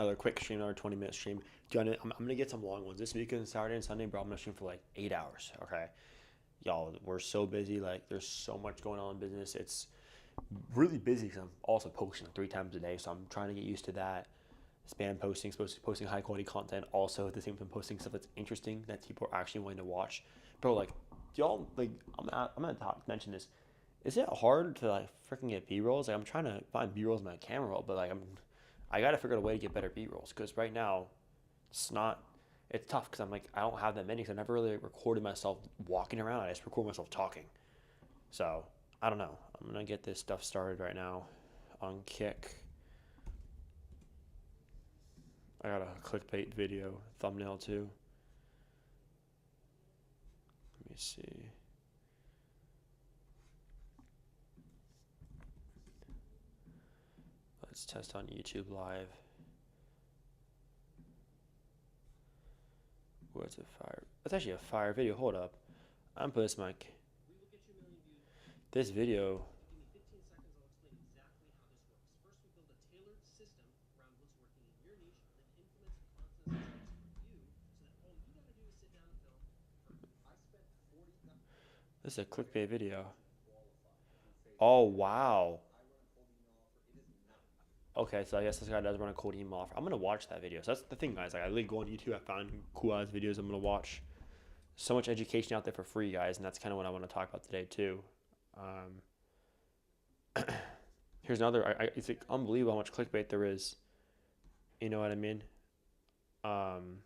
another quick stream, another 20-minute stream. I'm gonna get some long ones this weekend, Saturday and Sunday, bro. I'm gonna stream for like 8 hours. Okay, y'all, we're so busy. Like, there's so much going on in business. It's really busy because I'm also posting 3 times a day, so I'm trying to get used to that. Spam posting, supposed to posting high quality content. Also, at the same time, posting stuff that's interesting that people are actually willing to watch. Bro, like, y'all like, I'm gonna mention this. Is it hard to like freaking get B rolls? Like, I'm trying to find B rolls in my camera roll, but like I gotta figure out a way to get better B rolls because right now it's not. It's tough because I'm like I don't have that many because I never really recorded myself walking around. I just record myself talking. So I don't know. I'm gonna get this stuff started right now on Kick. I got a clickbait video thumbnail too. Let me see. Let's test on YouTube Live. What's a fire? That's actually a fire video. Hold up. I'm putting this mic. This video. This is a clickbait video. Oh wow. Okay, so I guess this guy does run a cold email offer. I'm gonna watch that video. So that's the thing, guys. Like I literally go on YouTube. I find cool ass videos. I'm gonna watch. So much education out there for free, guys, and that's kind of what I want to talk about today too. Um, Here's another. It's like unbelievable how much clickbait there is. You know what I mean? Um,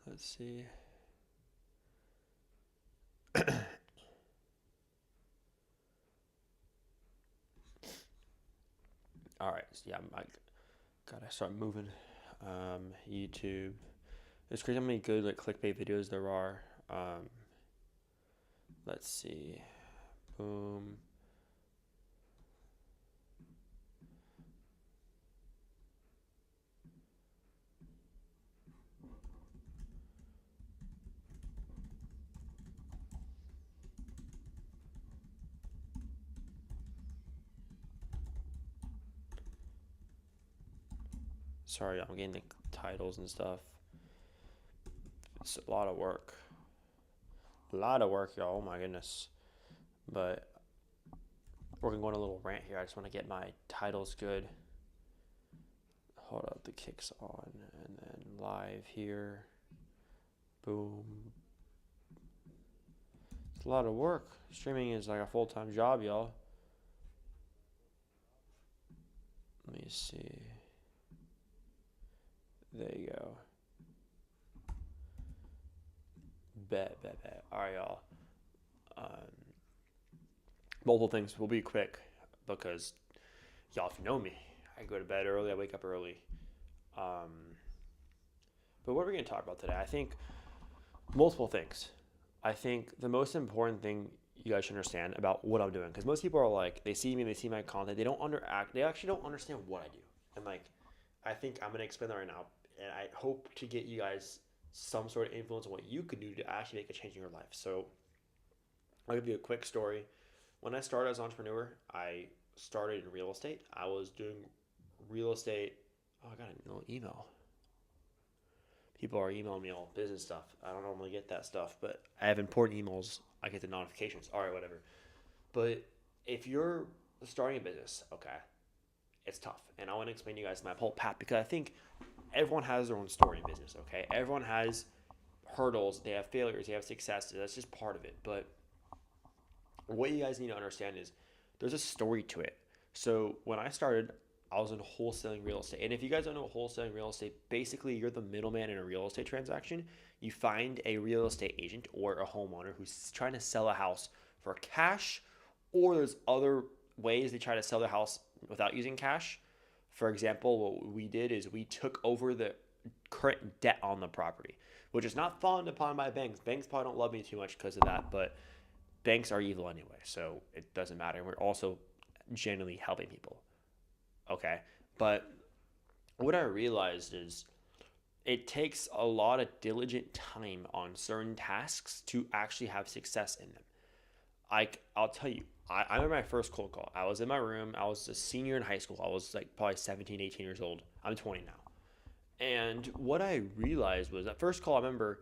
let's see. All right. So yeah, I gotta start moving. YouTube. It's crazy how many good like clickbait videos there are. Um, let's see. Boom. Sorry, I'm getting the titles and stuff. It's a lot of work. A lot of work, y'all. Oh my goodness. But we're gonna go on a little rant here. I just want to get my titles good. Hold up, the kick's on, and then live here. Boom. It's a lot of work. Streaming is like a full-time job, y'all. Let me see. There you go. Bet. All right, y'all. Um, Multiple things. We'll be quick because y'all, if you know me, I go to bed early. I wake up early. Um, but what are we gonna talk about today? I think multiple things. I think the most important thing you guys should understand about what I'm doing, because most people are like, they see me, they see my content, they don't underact, they actually don't understand what I do. And like, I think I'm gonna explain that right now, and I hope to get you guys some sort of influence on what you can do to actually make a change in your life. So I'll give you a quick story. When I started as an entrepreneur, I started in real estate. I was doing real estate. Oh, I got a little email. People are emailing me all business stuff. I don't normally get that stuff, but I have important emails. I get the notifications. All right, whatever. But if you're starting a business, okay, it's tough. And I want to explain to you guys my whole path because I think everyone has their own story in business, okay? Everyone has hurdles, they have failures, they have successes. That's just part of it. But what you guys need to understand is there's a story to it. So when I started, I was in wholesaling real estate. And if you guys don't know wholesaling real estate, basically you're the middleman in a real estate transaction. You find a real estate agent or a homeowner who's trying to sell a house for cash, or there's other ways they try to sell the house without using cash. For example, what we did is we took over the current debt on the property, which is not fawned upon by banks. Banks probably don't love me too much because of that, but banks are evil anyway, so it doesn't matter. We're also genuinely helping people. Okay. But what I realized is it takes a lot of diligent time on certain tasks to actually have success in them. I'll tell you, I remember my first cold call. I was in my room. I was a senior in high school. I was like probably 17, 18 years old. I'm 20 now. And what I realized was that first call, I remember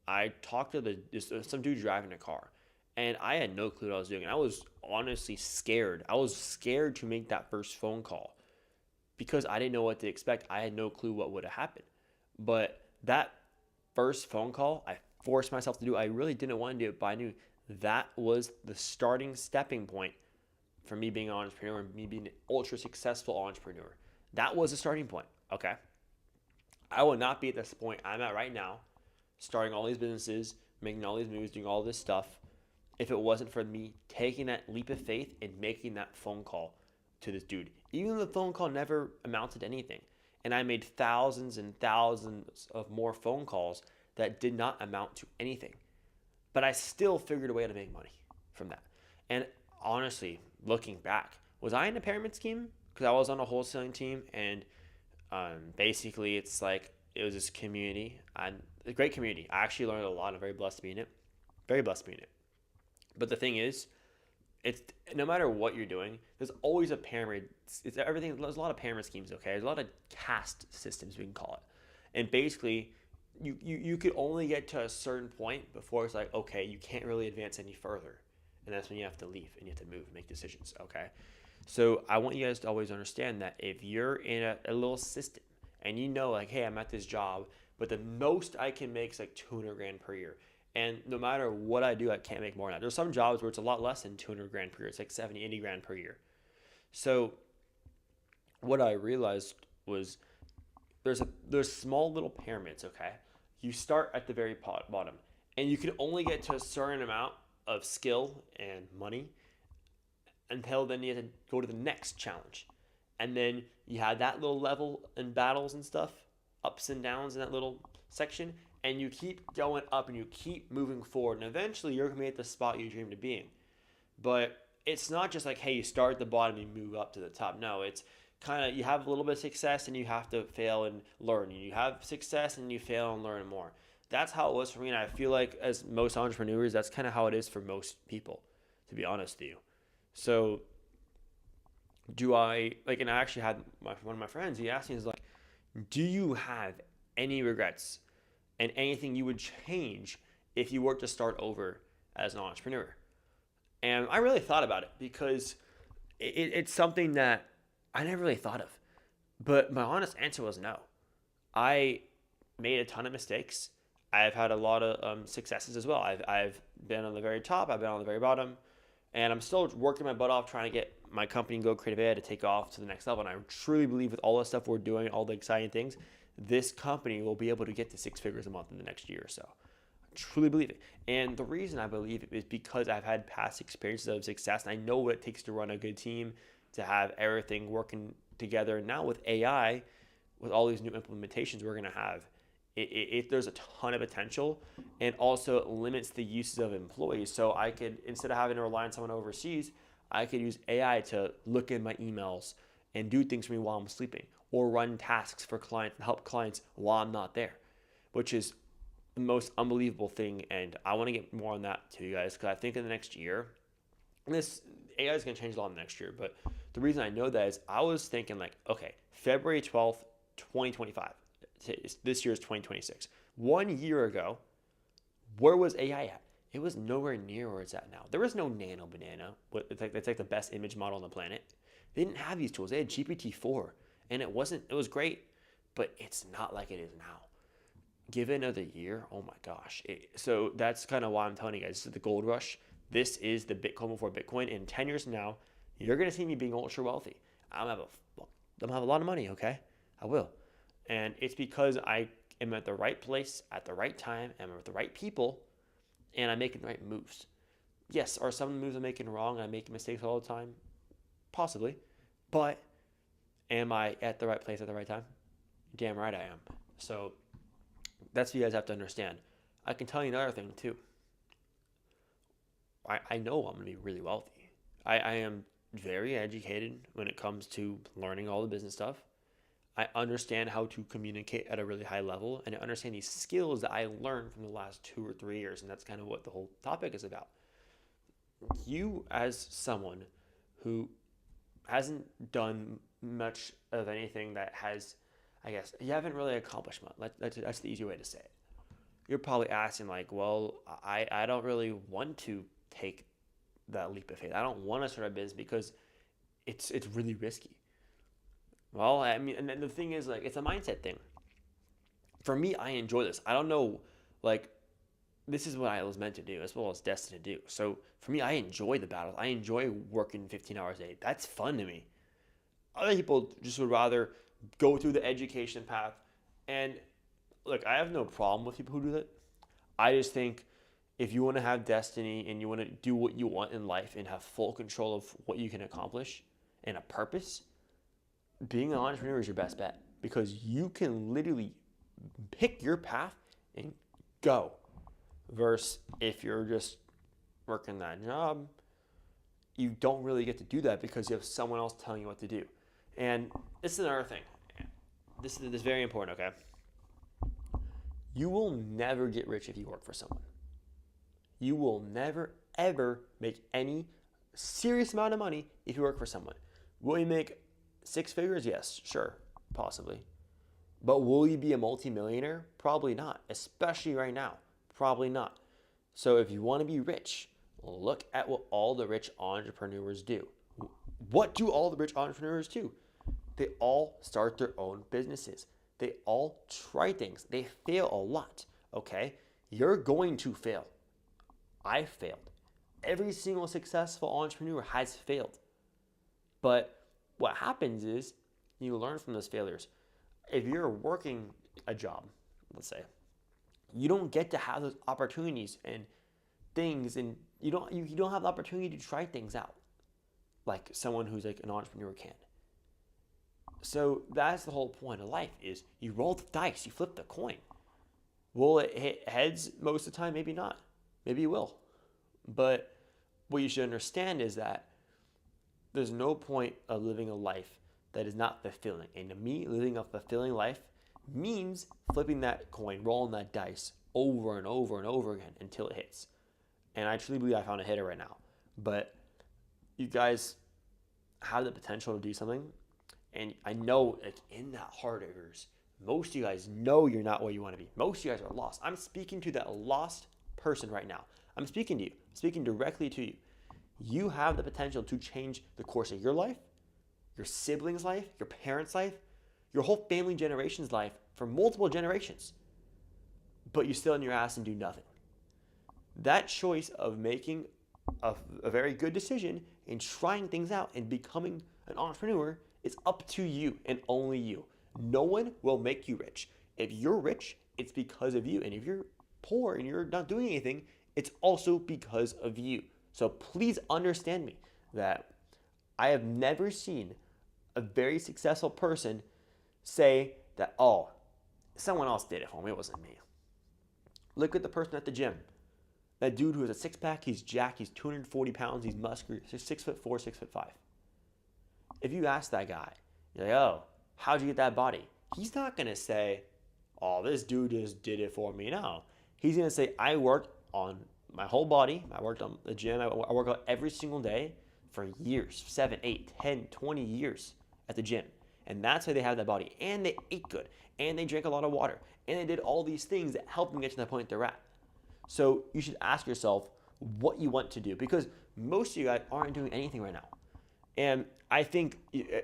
I talked to some dude driving a car, and I had no clue what I was doing. And I was honestly scared. I was scared to make that first phone call because I didn't know what to expect. I had no clue what would have happened. But that first phone call, I forced myself to do. I really didn't want to do it, but I knew that was the starting stepping point for me being an entrepreneur and me being an ultra successful entrepreneur. That was the starting point. Okay. I will not be at this point I'm at right now, starting all these businesses, making all these moves, doing all this stuff, if it wasn't for me taking that leap of faith and making that phone call to this dude. Even though the phone call never amounted to anything. And I made thousands and thousands of more phone calls that did not amount to anything. But I still figured a way to make money from that. And honestly, looking back, was I in a pyramid scheme? Because I was on a wholesaling team, and basically it's like it was this community. A great community. I actually learned a lot. I'm very blessed to be in it. Very blessed to be in it. But the thing is, it's no matter what you're doing, there's always a pyramid. It's everything. There's a lot of pyramid schemes. Okay, there's a lot of caste systems we can call it, and basically, you could only get to a certain point before it's like, okay, you can't really advance any further, and that's when you have to leave and you have to move and make decisions. Okay, so I want you guys to always understand that if you're in a little system and you know, like, hey, I'm at this job, but the most I can make is like 200 grand per year. And no matter what I do, I can't make more than that. There's some jobs where it's a lot less than 200 grand per year. It's like 70, 80 grand per year. So what I realized was there's small little pyramids, okay? You start at the very bottom, and you can only get to a certain amount of skill and money until then you have to go to the next challenge. And then you have that little level in battles and stuff, ups and downs in that little section, and you keep going up and you keep moving forward, and eventually you're gonna be at the spot you dreamed of being. But it's not just like, hey, you start at the bottom and you move up to the top. No, it's kind of you have a little bit of success and you have to fail and learn. You have success and you fail and learn more. That's how it was for me, and I feel like as most entrepreneurs, that's kind of how it is for most people, to be honest with you. So do I like? And I actually had one of my friends. He asked me, "Is like, do you have any regrets and anything you would change if you were to start over as an entrepreneur?" And I really thought about it because it's something that I never really thought of. But my honest answer was no. I made a ton of mistakes. I've had a lot of successes as well. I've been on the very top, I've been on the very bottom, and I'm still working my butt off trying to get my company Go Creative AI to take off to the next level. And I truly believe with all the stuff we're doing, all the exciting things, this company will be able to get to 6 figures a month in the next year or so. I truly believe it. And the reason I believe it is because I've had past experiences of success, and I know what it takes to run a good team, to have everything working together. And now with AI, with all these new implementations we're going to have, there's a ton of potential, and also it limits the uses of employees. So I could, instead of having to rely on someone overseas, I could use AI to look in my emails and do things for me while I'm sleeping, or run tasks for clients and help clients while I'm not there, which is the most unbelievable thing. And I want to get more on that to you guys, because I think in the next year, and this AI is going to change a lot in the next year, but the reason I know that is I was thinking like, okay, February 12th, 2025. This year is 2026. 1 year ago, where was AI at? It was nowhere near where it's at now. There was no Nano Banana. It's like the best image model on the planet. They didn't have these tools. They had GPT-4, and it was great, but it's not like it is now. Give it another year. Oh my gosh. So that's kind of why I'm telling you guys, this is the gold rush. This is the Bitcoin before Bitcoin. In 10 years from now, you're going to see me being ultra wealthy. I'm going to have a lot of money, okay? I will. And it's because I am at the right place at the right time, and I'm with the right people, and I'm making the right moves. Yes, are some of the moves I'm making wrong and I'm making mistakes all the time? Possibly. But am I at the right place at the right time? Damn right I am. So that's what you guys have to understand. I can tell you another thing too. I know I'm going to be really wealthy. I am very educated when it comes to learning all the business stuff. I understand how to communicate at a really high level, and I understand these skills that I learned from the last 2 or 3 years, and that's kind of what the whole topic is about. you as someone who hasn't done much of anything that has, I guess, you haven't really accomplished much. That's the easy way to say it. You're probably asking, like, well, I don't really want to take that leap of faith. I don't want to start a business because it's really risky. Well, I mean, and then the thing is, like, it's a mindset thing. For me, I enjoy this. I don't know, like, this is what I was meant to do, as well as destined to do. So for me, I enjoy the battles. I enjoy working 15 hours a day. That's fun to me. Other people just would rather go through the education path. And look, I have no problem with people who do that. I just think if you want to have destiny and you want to do what you want in life and have full control of what you can accomplish and a purpose, being an entrepreneur is your best bet because you can literally pick your path and go. Versus if you're just working that job, you don't really get to do that because you have someone else telling you what to do. And this is another thing. This is very important, okay? You will never get rich if you work for someone. You will never, ever make any serious amount of money if you work for someone. Will you make six figures? Yes, sure, possibly. But will you be a multimillionaire? Probably not, especially right now. Probably not. So if you want to be rich, look at what all the rich entrepreneurs do. What do all the rich entrepreneurs do? They all start their own businesses. They all try things. They fail a lot, okay? You're going to fail. I failed. Every single successful entrepreneur has failed. But what happens is you learn from those failures. If you're working a job, let's say, you don't get to have those opportunities and things, and you don't have the opportunity to try things out like someone who's like an entrepreneur can. So that's the whole point of life is you roll the dice, you flip the coin. Will it hit heads most of the time? Maybe not. Maybe you will. But what you should understand is that there's no point of living a life that is not fulfilling. And to me, living a fulfilling life means flipping that coin, rolling that dice over and over and over again until it hits. And I truly believe I found a hitter right now. But you guys have the potential to do something. And I know, like, in that heart of yours, most of you guys know you're not where you want to be. Most of you guys are lost. I'm speaking to that lost person right now. I'm speaking to you. I'm speaking directly to you. You have the potential to change the course of your life, your siblings' life, your parents' life, your whole family generation's life for multiple generations. But you still in your ass and do nothing. That choice of making a very good decision and trying things out and becoming an entrepreneur is up to you and only you. No one will make you rich. If you're rich, it's because of you. And if you're poor and you're not doing anything, it's also because of you. So please understand me that I have never seen a very successful person say that, oh, someone else did it for me, it wasn't me. Look at the person at the gym. That dude who has a six-pack, he's jacked, he's 240 pounds, he's muscular, he's 6'4", 6'5". If you ask that guy, you're like, oh, how'd you get that body? He's not going to say, oh, this dude just did it for me. No. He's going to say, I worked on my whole body. I worked on the gym. I work out every single day for years, 7, 8, 10, 20 years at the gym. And that's why they have that body. And they ate good. And they drank a lot of water. And they did all these things that helped them get to the point they're at. So you should ask yourself what you want to do, because most of you guys aren't doing anything right now. And I think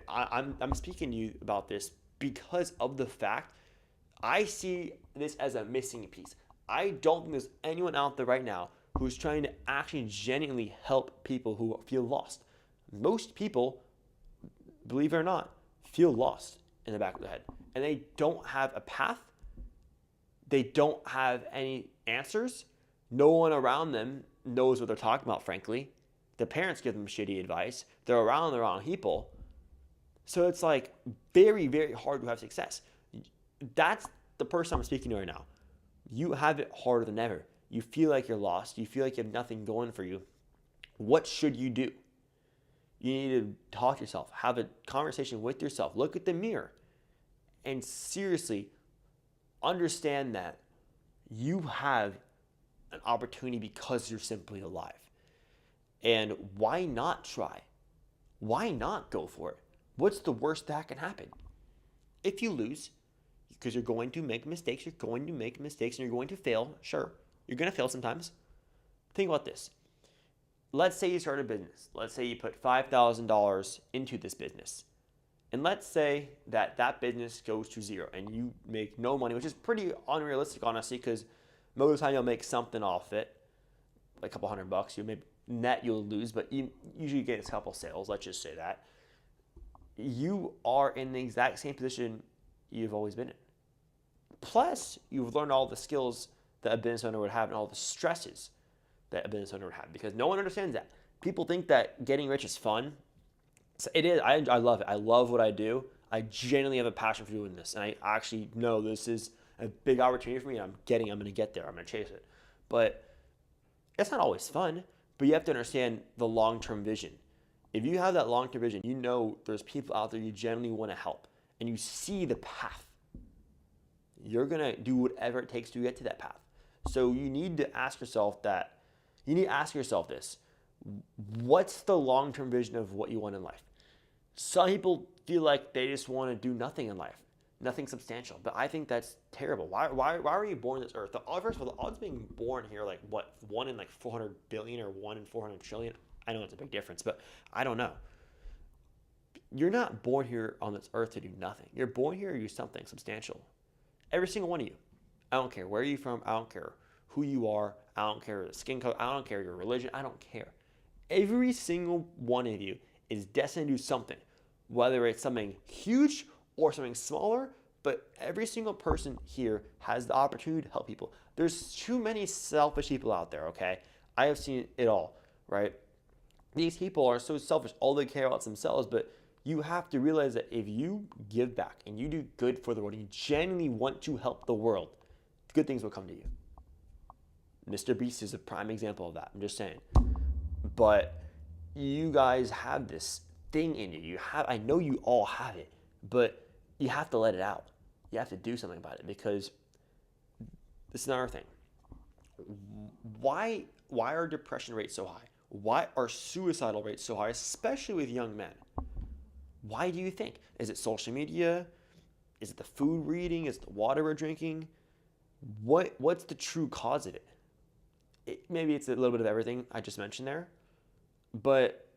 I'm speaking to you about this because of the fact I see this as a missing piece. I don't think there's anyone out there right now who's trying to actually genuinely help people who feel lost. Most people, believe it or not, feel lost in the back of their head. And they don't have a path. They don't have any answers. No one around them knows what they're talking about, frankly. The parents give them shitty advice. They're around the wrong people. So it's like very, very hard to have success. That's the person I'm speaking to right now. You have it harder than ever. You feel like you're lost. You feel like you have nothing going for you. What should you do? You need to talk to yourself. Have a conversation with yourself. Look at the mirror. And seriously, understand that you have an opportunity because you're simply alive. And why not try? Why not go for it? What's the worst that can happen? If you lose, because you're going to make mistakes, and you're going to fail. Sure, you're going to fail sometimes. Think about this. Let's say you start a business. Let's say you put $5,000 into this business. And let's say that business goes to zero and you make no money, which is pretty unrealistic, honestly, because most of the time you'll make something off it, like a couple $100. You may net you'll lose, but you usually get a couple sales. Let's just say that. You are in the exact same position you've always been in. Plus, you've learned all the skills that a business owner would have and all the stresses that a business owner would have, because no one understands that. People think that getting rich is fun. So it is. I love it. I love what I do. I genuinely have a passion for doing this, and I actually know this is a big opportunity for me. I'm going to get there. I'm going to chase it. But it's not always fun, but you have to understand the long-term vision. If you have that long-term vision, you know there's people out there you genuinely want to help, and you see the path. You're going to do whatever it takes to get to that path. So you need to ask yourself this. What's the long-term vision of what you want in life? Some people feel like they just want to do nothing in life, nothing substantial. But I think that's terrible. Why are you born on this earth? First of all, the odds of being born here, like what, 1 in like 400 billion or 1 in 400 trillion? I know it's a big difference, but I don't know. You're not born here on this earth to do nothing. You're born here to do something substantial. Every single one of you. I don't care where you're from. I don't care who you are. I don't care the skin color. I don't care your religion. I don't care. Every single one of you is destined to do something, whether it's something huge or something smaller, but every single person here has the opportunity to help people. There's too many selfish people out there, okay? I have seen it all, right? These people are so selfish. All they care about is themselves, but you have to realize that if you give back and you do good for the world and you genuinely want to help the world, good things will come to you. Mr. Beast is a prime example of that. I'm just saying. But you guys have this thing in you. I know you all have it, but you have to let it out. You have to do something about it, because this is another thing. Why are depression rates so high? Why are suicidal rates so high, especially with young men? Why do you think? Is it social media? Is it the food we're eating? Is it the water we're drinking? What's the true cause of it? Maybe it's a little bit of everything I just mentioned there. But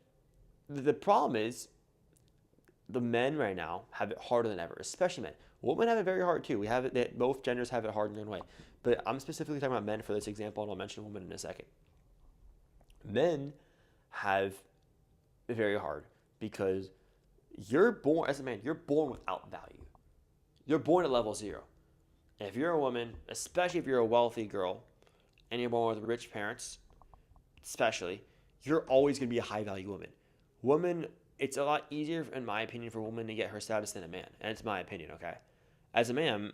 the problem is the men right now have it harder than ever, especially men. Women have it very hard too. Both genders have it hard in their own way. But I'm specifically talking about men for this example, and I'll mention women in a second. Men have it very hard because you're born, as a man, you're born without value. You're born at level 0. And if you're a woman, especially if you're a wealthy girl, and you're born with rich parents, especially, you're always going to be a high-value woman. It's a lot easier, in my opinion, for a woman to get her status than a man. And it's my opinion, okay? As a man,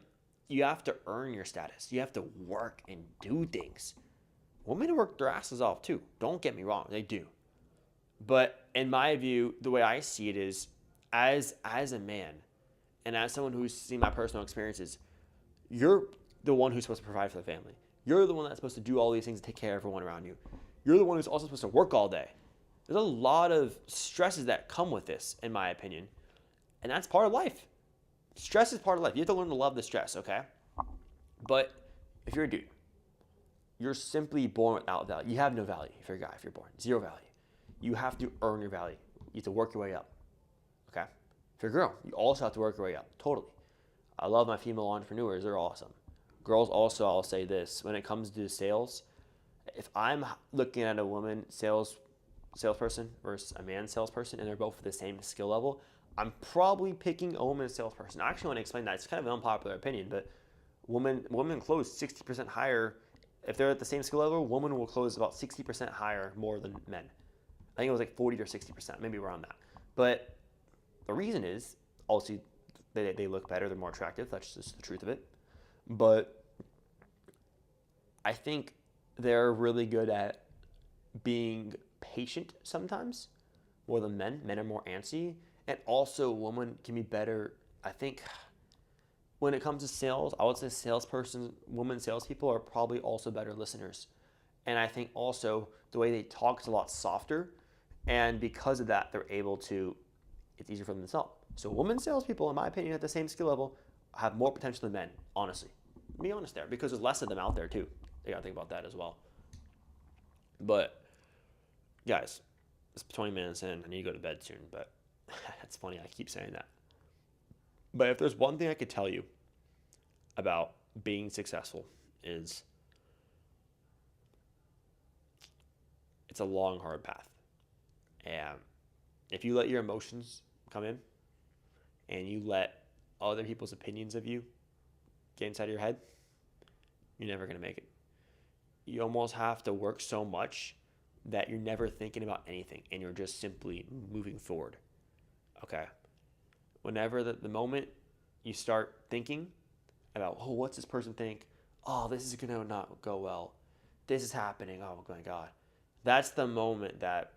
you have to earn your status. You have to work and do things. Women work their asses off, too. Don't get me wrong. They do. But in my view, the way I see it is, as a man, and as someone who's seen my personal experiences, you're the one who's supposed to provide for the family. You're the one that's supposed to do all these things and take care of everyone around you. You're the one who's also supposed to work all day. There's a lot of stresses that come with this, in my opinion. And that's part of life. Stress is part of life. You have to learn to love the stress, okay? But if you're a dude, you're simply born without value. You have no value if you're a guy, if you're born. 0 value. You have to earn your value. You have to work your way up, okay? If you're a girl, you also have to work your way up, totally. I love my female entrepreneurs. They're awesome. Girls also, I'll say this, when it comes to sales, if I'm looking at a woman salesperson versus a man salesperson and they're both at the same skill level, I'm probably picking a woman salesperson. I actually want to explain that. It's kind of an unpopular opinion, but women close 60% higher. If they're at the same skill level, women will close about 60% higher more than men. I think it was like 40 or 60%, maybe around that. But the reason is, also, they look better, they're more attractive. That's just the truth of it. But I think they're really good at being patient sometimes, more than men. Men are more antsy. And also, women can be better. I think when it comes to sales, I would say women salespeople are probably also better listeners. And I think also the way they talk is a lot softer. And because of that, they're able to, it's easier for them to sell. So women salespeople, in my opinion, at the same skill level, have more potential than men, honestly. Be honest there, because there's less of them out there too. You gotta think about that as well. But guys, it's 20 minutes in. I need to go to bed soon, but it's funny. I keep saying that. But if there's one thing I could tell you about being successful is it's a long, hard path. And if you let your emotions come in and you let other people's opinions of you get inside your head, you're never going to make it. You almost have to work so much that you're never thinking about anything and you're just simply moving forward. Okay? Whenever the moment you start thinking about, oh, what's this person think? Oh, this is going to not go well. This is happening. Oh, my God. That's the moment that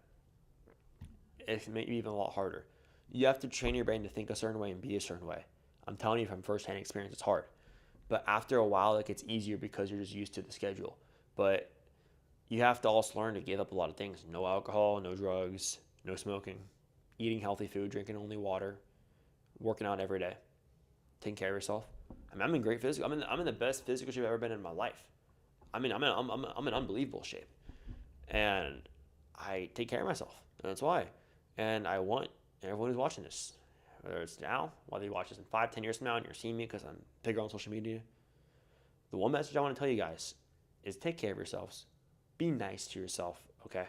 it can make you even a lot harder. You have to train your brain to think a certain way and be a certain way. I'm telling you from firsthand experience, it's hard. But after a while, it gets easier because you're just used to the schedule. But you have to also learn to give up a lot of things. No alcohol, no drugs, no smoking, eating healthy food, drinking only water, working out every day, taking care of yourself. I mean, I'm in great physical. I'm in the best physical shape I've ever been in my life. I'm in unbelievable shape, and I take care of myself. And that's why. And I want everyone who's watching this, whether it's now, whether you watch this in 5, 10 years from now, and you're seeing me because I'm bigger on social media. The one message I want to tell you guys is take care of yourselves. Be nice to yourself, okay?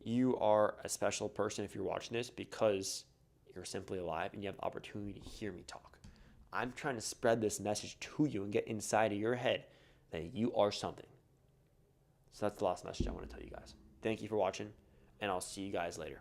You are a special person if you're watching this because you're simply alive and you have the opportunity to hear me talk. I'm trying to spread this message to you and get inside of your head that you are something. So that's the last message I want to tell you guys. Thank you for watching, and I'll see you guys later.